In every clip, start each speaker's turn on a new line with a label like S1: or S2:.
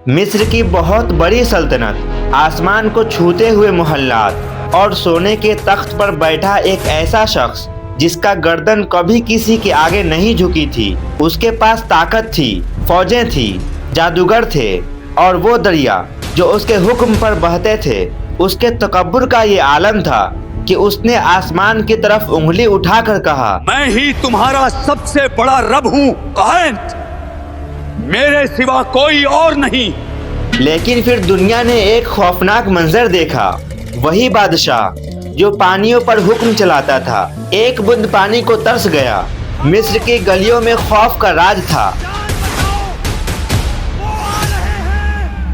S1: मिस्र की बहुत बड़ी सल्तनत, आसमान को छूते हुए मोहल्लात और सोने के तख्त पर बैठा एक ऐसा शख्स जिसका गर्दन कभी किसी के आगे नहीं झुकी थी। उसके पास ताकत थी, फौजें थी, जादूगर थे और वो दरिया जो उसके हुक्म पर बहते थे। उसके तकब्बुर का ये आलम था कि उसने आसमान की तरफ उंगली उठाकर कहा,
S2: मैं ही तुम्हारा सबसे बड़ा रब हूँ कायनात, मेरे सिवा कोई और नहीं।
S1: लेकिन फिर दुनिया ने एक खौफनाक मंजर देखा। वही बादशाह जो पानियों पर हुक्म चलाता था, एक बूंद पानी को तरस गया। मिस्र की गलियों में खौफ का राज था।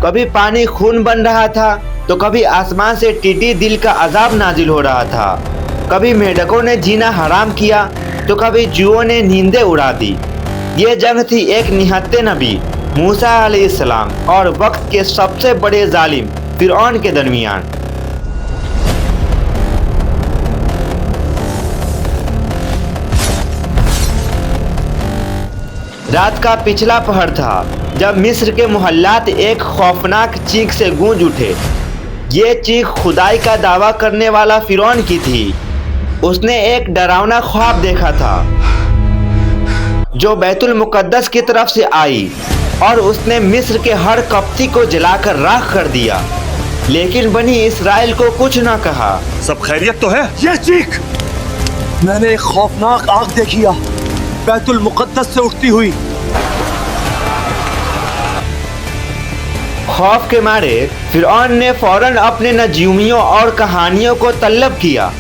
S1: कभी पानी खून बन रहा था तो कभी आसमान से टीटी दिल का अजाब नाजिल हो रहा था। कभी मेढकों ने जीना हराम किया तो कभी जुओं ने नींदें उड़ा दी। ये जंग थी एक निहत्ते नबी मूसा अलैहिस्सलाम और वक्त के सबसे बड़े जालिम फिरौन के दरमियान। रात का पिछला पहर था जब मिस्र के मोहल्लात एक खौफनाक चीख से गूंज उठे। ये चीख खुदाई का दावा करने वाला फिरौन की थी। उसने एक डरावना ख्वाब देखा था जो बैतुल मुकद्दस की तरफ से आई और उसने मिस्र के हर कप्ती को जलाकर राख कर दिया। लेकिन बनी इस्राइल को कुछ न कहा।
S2: सब खैरियत तो है? ये चीख, मैंने एक खौफनाक आग देखी है बैतुल मुकद्दस से उठती हुई।
S1: खौफ के मारे फिरौन ने फौरन अपने नजूमियों और कहानियों को तलब किया।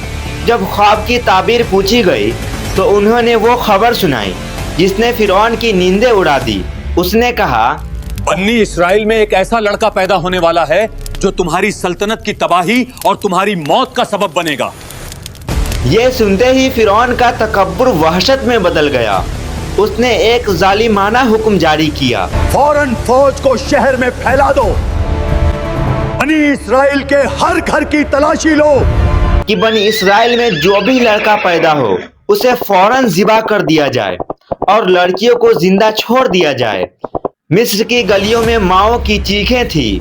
S1: जब ख्वाब की ताबीर पूछी गई तो उन्होंने वो खबर सुनाई जिसने फिरौन की नींदें उड़ा दी। उसने कहा,
S2: बन्नी इस्राइल में एक ऐसा लड़का पैदा होने वाला है जो तुम्हारी सल्तनत की तबाही और तुम्हारी मौत का सबब बनेगा।
S1: ये सुनते ही फिरौन का तकब्बुर वहशत में बदल गया। उसने एक जालिमाना हुक्म जारी किया,
S2: फौरन फौज को शहर में फैला दो, बनी इस्राइल के हर घर की तलाशी लो
S1: कि बनी इस्राइल में जो भी लड़का पैदा हो उसे फौरन ज़िबा कर दिया जाए और लड़कियों को जिंदा छोड़ दिया जाए। मिस्र की गलियों में माओं की चीखें थी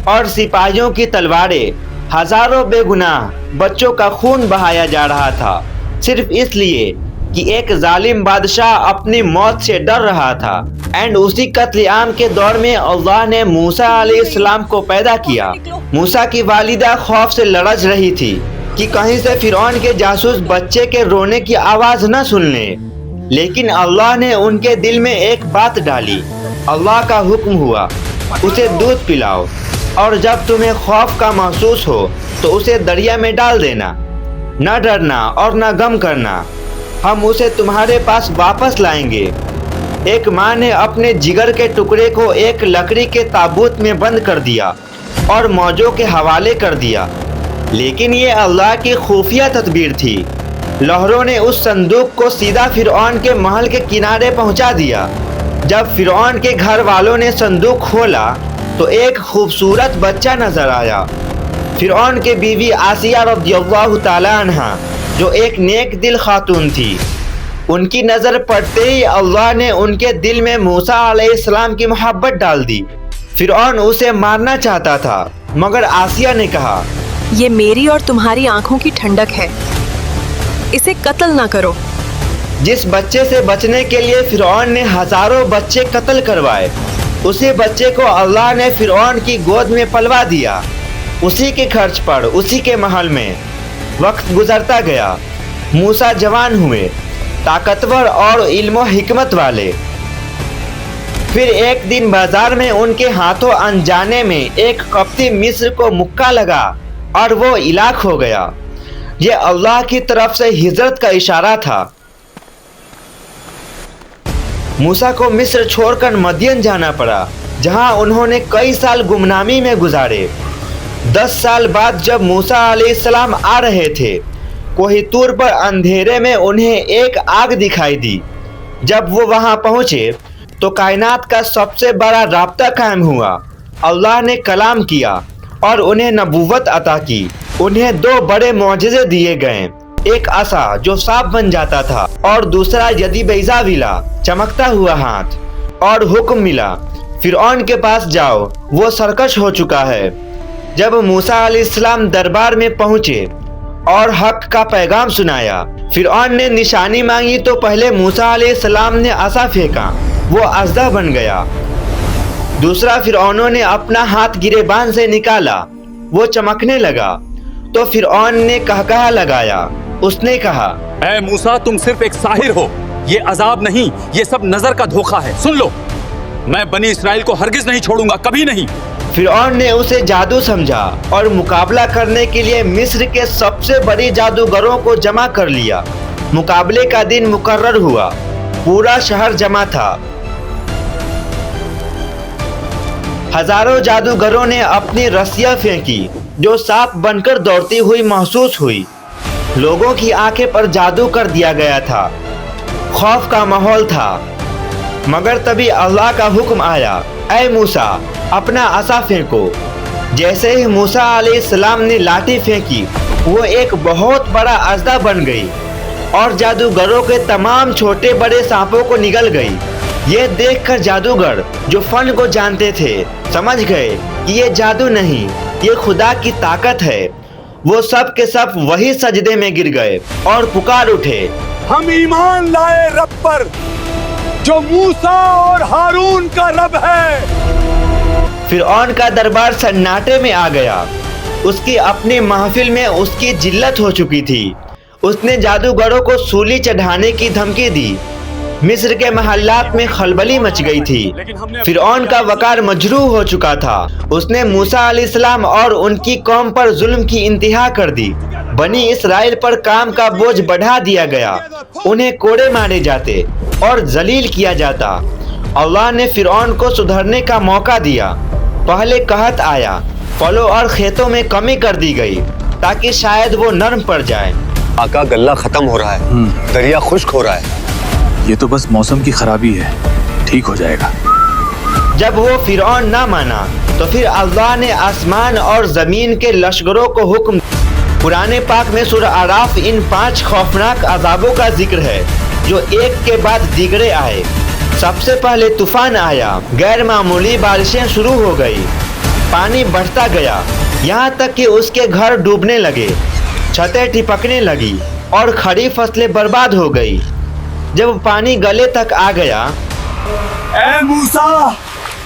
S1: और सिपाहियों की तलवारें। हजारों बेगुनाह बच्चों का खून बहाया जा रहा था, सिर्फ इसलिए कि एक जालिम बादशाह अपनी मौत से डर रहा था। एंड उसी कत्लेआम के दौर में अल्लाह ने मूसा अलैहिस्सलाम को पैदा किया। मूसा की वालिदा खौफ से लड़ज रही थी कि कहीं से फिरौन के जासूस बच्चे के रोने की आवाज न सुन लें। लेकिन अल्लाह ने उनके दिल में एक बात डाली। अल्लाह का हुक्म हुआ, उसे दूध पिलाओ और जब तुम्हें खौफ का महसूस हो तो उसे दरिया में डाल देना। न डरना और न गम करना, हम उसे तुम्हारे पास वापस लाएंगे। एक माँ ने अपने जिगर के टुकड़े को एक लकड़ी के ताबूत में बंद कर दिया और मौजों के हवाले कर दिया। लेकिन ये अल्लाह की खुफिया तदबीर थी। लहरों ने उस संदूक को सीधा फिरौन के महल के किनारे पहुंचा दिया। जब फिरौन के घर वालों ने संदूक खोला तो एक खूबसूरत बच्चा नजर आया। फिरौन के बीवी आसिया रज़ियल्लाहु ताला अन्हा जो एक नेक दिल खातून थी, उनकी नज़र पड़ते ही अल्लाह ने उनके दिल में मूसा अलैहिस्सलाम की मोहब्बत डाल दी। फिरौन उसे मारना चाहता था मगर आसिया ने कहा,
S3: ये मेरी और तुम्हारी आंखों की ठंडक है, इसे कत्ल ना करो।
S1: जिस बच्चे से बचने के लिए फिरौन ने हजारों बच्चे कत्ल करवाए, उसी बच्चे को अल्लाह ने फिरौन की गोद में पलवा दिया। उसी के खर्च पर उसी के महल में वक्त गुजरता गया। मूसा जवान हुए, ताकतवर और इल्म हिकमत वाले। फिर एक दिन बाजार में उनके हाथों अनजाने में एक कप्ती मिस्र को मुक्का लगा और वो इलाक हो गया। ये अल्लाह की तरफ से हिजरत का इशारा था। मूसा को मिस्र छोड़कर मदियन जाना पड़ा, जहां उन्होंने कई साल गुमनामी में गुजारे। 10 साल बाद जब मूसा अलैहिस्सलाम आ रहे थे, कोहितूर पर अंधेरे में उन्हें एक आग दिखाई दी। जब वो वहां पहुंचे तो कायनात का सबसे बड़ा राब्ता कायम हुआ। अल्लाह ने कलाम किया और उन्हें नबूवत अता की। उन्हें 2 बड़े मौजज़े दिए गए, एक आसा जो सांप बन जाता था और दूसरा यदी बैज़ाविला चमकता हुआ हाथ। और हुक्म मिला, फिरौन के पास जाओ, वो सरकश हो चुका है। जब मूसा अलैहिस्सलाम दरबार में पहुंचे और हक का पैगाम सुनाया, फिरौन ने निशानी मांगी तो पहले मूसा अलैहिस्सलाम ने असा फेंका, वो अजदा बन गया। दूसरा फिरौनों ने अपना हाथ गिरेबान से निकाला, वो चमकने लगा। तो फिरौन ने कहकहा लगाया, उसने कहा,
S2: ऐ मूसा, तुम सिर्फ एक साहिर हो, ये अजाब नहीं, ये सब नजर का धोखा है। सुन लो, मैं बनी इसराइल को हरगिज नहीं छोड़ूंगा, कभी नहीं।
S1: फिरौन ने उसे जादू समझा और मुकाबला करने के लिए मिस्र के सबसे बड़ी जादूगरों को जमा कर लिया। मुकाबले का दिन मुकर्रर हुआ, पूरा शहर जमा था। हजारों जादूगरों ने अपनी रस्सियां फेंकी जो सांप बनकर दौड़ती हुई महसूस हुई। लोगों की आंखें पर जादू कर दिया गया था, खौफ का माहौल था। मगर तभी अल्लाह का हुक्म आया, ऐ मूसा, अपना असा फेंको। जैसे ही मूसा अलैहिस्सलाम ने लाठी फेंकी, वो एक बहुत बड़ा अजदा बन गई और जादूगरों के तमाम छोटे बड़े सांपों को निगल गई। ये देखकर जादूगर जो फन को जानते थे समझ गए कि ये जादू नहीं, ये खुदा की ताकत है। वो सब के सब वही सजदे में गिर गए और पुकार उठे,
S2: हम ईमान लाए रब पर जो मूसा और हारून का रब है।
S1: फिरौन का दरबार सन्नाटे में आ गया। उसकी अपनी महफिल में उसकी जिल्लत हो चुकी थी। उसने जादूगरों को सूली चढ़ाने की धमकी दी। मिस्र के महल्लात में खलबली मच गई थी। फिरौन का वकार मजरूह हो चुका था। उसने मूसा अलैहिस्सलाम और उनकी कौम पर जुल्म की इंतहा कर दी। बनी इसराइल पर काम का बोझ बढ़ा दिया गया। उन्हें कोड़े मारे जाते और जलील किया जाता। अल्लाह ने फिरौन को सुधरने का मौका दिया। पहले कहत आया, फलों और खेतों में कमी कर दी गई ताकि शायद वो नरम पड़ जाए।
S4: आका, गल्ला खत्म हो रहा है, दरिया खुश्क हो रहा है।
S5: ये तो बस मौसम की खराबी है, ठीक हो जाएगा।
S1: जब वो फिरौन ना माना तो फिर अल्लाह ने आसमान और जमीन के लश्करों को हुक्म। कुरान पाक में सूरह आराफ इन 5 खौफनाक अजाबों का जिक्र है जो एक के बाद दीगरे आए। सबसे पहले तूफान आया, गैर मामूली बारिशें शुरू हो गई, पानी बढ़ता गया, यहाँ तक कि उसके घर डूबने लगे, छतें टिपकने लगी और खड़ी फसलें बर्बाद हो गई। जब पानी गले तक आ गया,
S2: ऐ मूसा,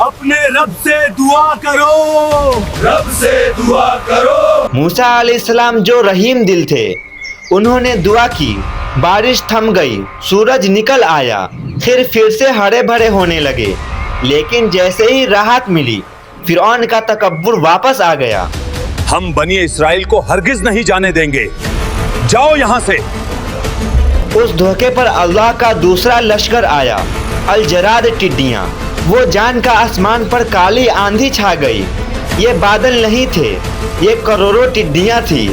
S2: अपने रब से दुआ करो, रब से दुआ करो।
S1: मूसा अलैहिस्सलाम जो रहीम दिल थे, उन्होंने दुआ की। बारिश थम गई, सूरज निकल आया, फिर से हरे भरे होने लगे। लेकिन जैसे ही राहत मिली, फिरौन का तकब्बुर वापस आ गया।
S2: हम बनी इसराइल को हरगिज नहीं जाने देंगे, जाओ यहाँ से।
S1: उस धोखे पर अल्लाह का दूसरा लश्कर आया, अल जराद टिड्डियां। वो जान का आसमान पर काली आंधी छा गई। ये बादल नहीं थे, ये करोड़ों टिड्डियां थी।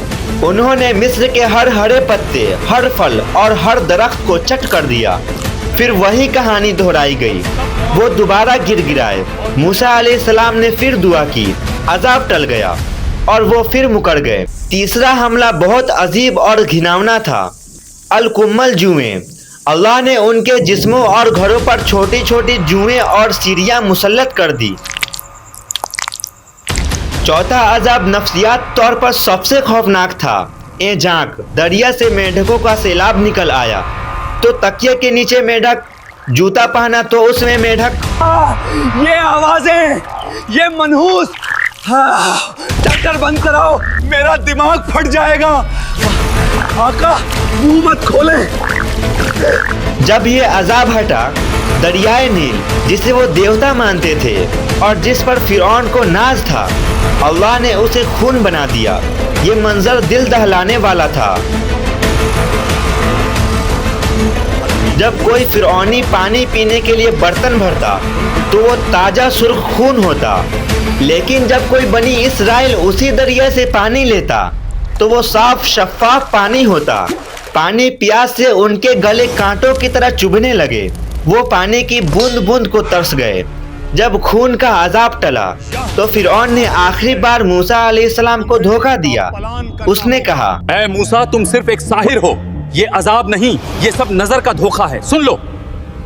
S1: उन्होंने मिस्र के हर हरे पत्ते, हर फल और हर दरख्त को चट कर दिया। फिर वही कहानी दोहराई गई। वो दोबारा गिर गिराए। मूसा अलैहिस्सलाम ने फिर दुआ की, अजाब टल गया और वो फिर मुकर गए। तीसरा हमला बहुत अजीब और घिनौना था, अल कुम्मल जुएं। अल्लाह ने उनके जिस्मों और घरों पर छोटी छोटी जुएं और सीरियां मुसल्लत कर दी। चौथा अजाब नफ्सियात तौर पर सबसे खौफनाक था। ए झांक, दरिया से मेंढकों का सैलाब निकल आया तो तकिए के नीचे मेंढक, जूता पहना तो उसमें मेंढक।
S2: ये आवाजें, ये मनहूस, टक्कर बंद कराओ, मेरा दिमाग फट जाएगा। आका, मुंह मत खोले।
S1: जब ये अजाब हटा, दरियाए नील, जिसे वो देवता मानते थे और जिस पर फिरौन को नाज था, अल्लाह ने उसे खून बना दिया। ये मंजर दिल दहलाने वाला था। जब कोई फिरौनी पानी पीने के लिए बर्तन भरता तो वो ताजा सुर्ख खून होता, लेकिन जब कोई बनी इसराइल उसी दरिया से पानी लेता तो वो साफ शफाफ पानी होता। पानी प्यास से उनके गले कांटों की तरह चुभने लगे। वो पानी की बूंद बूंद को तरस गए। जब खून का अजाब टला तो फिरौन ने आखिरी बार मूसा अलैहिस्सलाम को धोखा दिया। उसने कहा,
S2: ऐ मूसा, तुम सिर्फ एक साहिर हो, ये अजाब नहीं, ये सब नजर का धोखा है। सुन लो,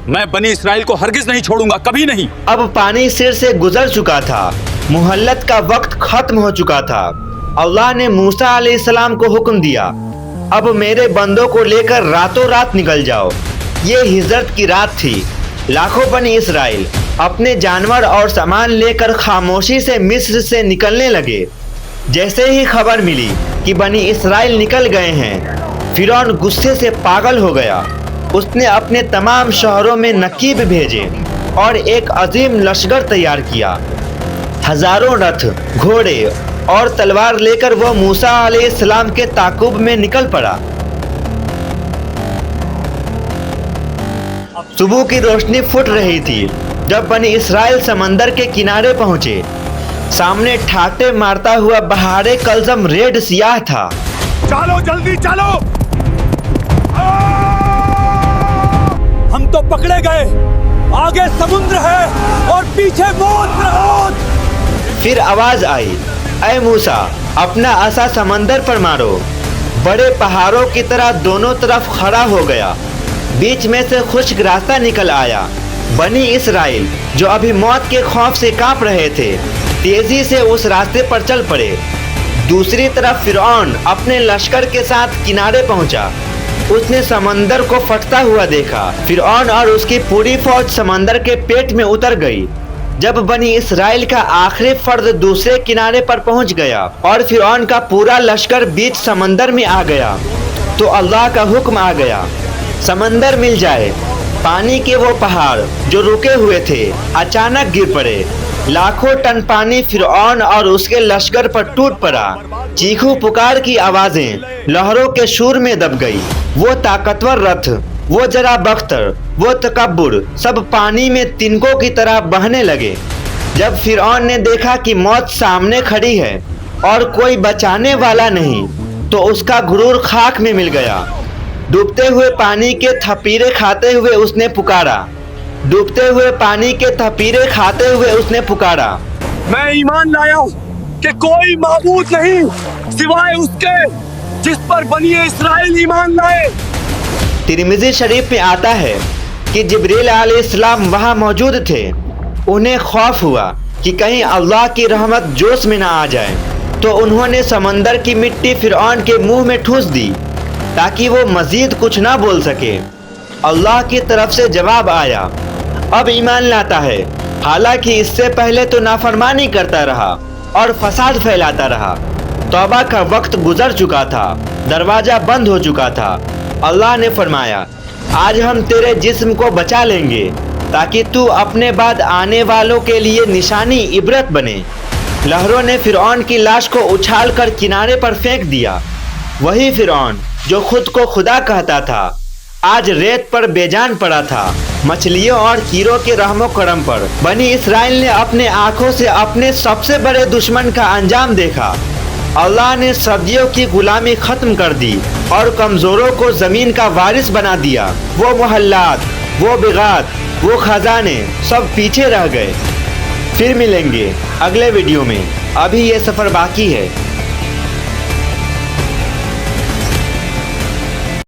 S2: मैं बनी इसराइल को हरगिज नहीं छोड़ूंगा, कभी नहीं।
S1: अब पानी सिर से गुजर चुका था, मुहल्लत का वक्त खत्म हो चुका था। अल्लाह ने मूसा अलैहिस्सलाम को हुक्म दिया, अब मेरे बंदों को लेकर रातों रात निकल जाओ। ये हिजरत की रात थी। लाखों बनी इसराइल अपने जानवर और सामान लेकर खामोशी से मिस्र से निकलने लगे। जैसे ही खबर मिली कि बनी इसराइल निकल गए हैं, फिरौन गुस्से से पागल हो गया। उसने अपने तमाम शहरों में नकीब भेजे और एक अजीम लश्कर तैयार किया। हजारों रथ, घोड़े और तलवार लेकर वो मूसा अलैहिस्सलाम के ताकुब में निकल पड़ा। सुबह की रोशनी फुट रही थी जब बनी इसराइल समंदर के किनारे पहुंचे। सामने ठाटे मारता हुआ बहारे कलजम रेड सियाह था।
S2: चलो जल्दी चलो, हम तो पकड़े गए, आगे समुद्र है और पीछे मौत।
S1: फिर आवाज आई, ऐ मूसा, अपना असा समंदर पर मारो। बड़े पहाड़ों की तरह दोनों तरफ खड़ा हो गया। बीच में से खुश्क रास्ता निकल आया। बनी इसराइल जो अभी मौत के खौफ से कांप रहे थे, तेजी से उस रास्ते पर चल पड़े। दूसरी तरफ फिरौन अपने लश्कर के साथ किनारे पहुंचा। उसने समंदर को फटता हुआ देखा। फिरौन और उसकी पूरी फौज समंदर के पेट में उतर गई। जब बनी इसराइल का आखिरी फर्द दूसरे किनारे पर पहुंच गया और फिरौन का पूरा लश्कर बीच समंदर में आ गया, तो अल्लाह का हुक्म आ गया, समंदर मिल जाए। पानी के वो पहाड़ जो रुके हुए थे अचानक गिर पड़े। लाखों टन पानी फिरौन और उसके लश्कर पर टूट पड़ा। चीखू पुकार की आवाजें लहरों के शूर में दब गई। वो ताकतवर रथ, वो जरा बख्तर, वो तकब्बुर सब पानी में तिनकों की तरह बहने लगे। जब फिरौन ने देखा कि मौत सामने खड़ी है और कोई बचाने वाला नहीं, तो उसका गुरूर खाक में मिल गया। डूबते हुए पानी के थपीरे खाते हुए उसने पुकारा। डूबते हुए पानी के थपीरे खाते हुए उसने पुकारा,
S2: मैं ईमान लाया कि कोई माबूद नहीं सिवाय उसके जिस पर बनी इसराइल ईमान लाए।
S1: तिरमिज़ी शरीफ में आता है कि जिब्रील अलैहिस्सलाम वहां मौजूद थे। उन्हें खौफ हुआ कि कहीं अल्लाह की रहमत जोश में ना आ जाए, तो उन्होंने समंदर की मिट्टी फिरौन के मुंह में ठूंस दी ताकि वो मजीद कुछ ना बोल सके। अल्लाह की तरफ से जवाब आया, अब ईमान लाता है, हालांकि इससे पहले तो नाफरमानी करता रहा और फसाद फैलाता रहा। तौबा का वक्त गुजर चुका था, दरवाजा बंद हो चुका था। अल्लाह ने फरमाया, आज हम तेरे जिस्म को बचा लेंगे ताकि तू अपने बाद आने वालों के लिए निशानी इबरत बने। लहरों ने फिरौन की लाश को उछाल कर किनारे पर फेंक दिया। वही फिरौन जो खुद को खुदा कहता था, आज रेत पर बेजान पड़ा था, मछलियों और कीड़ों के रहमो करम पर। बनी इसराइल ने अपने आंखों से अपने सबसे बड़े दुश्मन का अंजाम देखा। अल्लाह ने सदियों की गुलामी खत्म कर दी और कमजोरों को जमीन का वारिस बना दिया। वो मोहल्लात, वो बिगात, वो खजाने सब पीछे रह गए। फिर मिलेंगे अगले वीडियो में। अभी ये सफर बाकी है।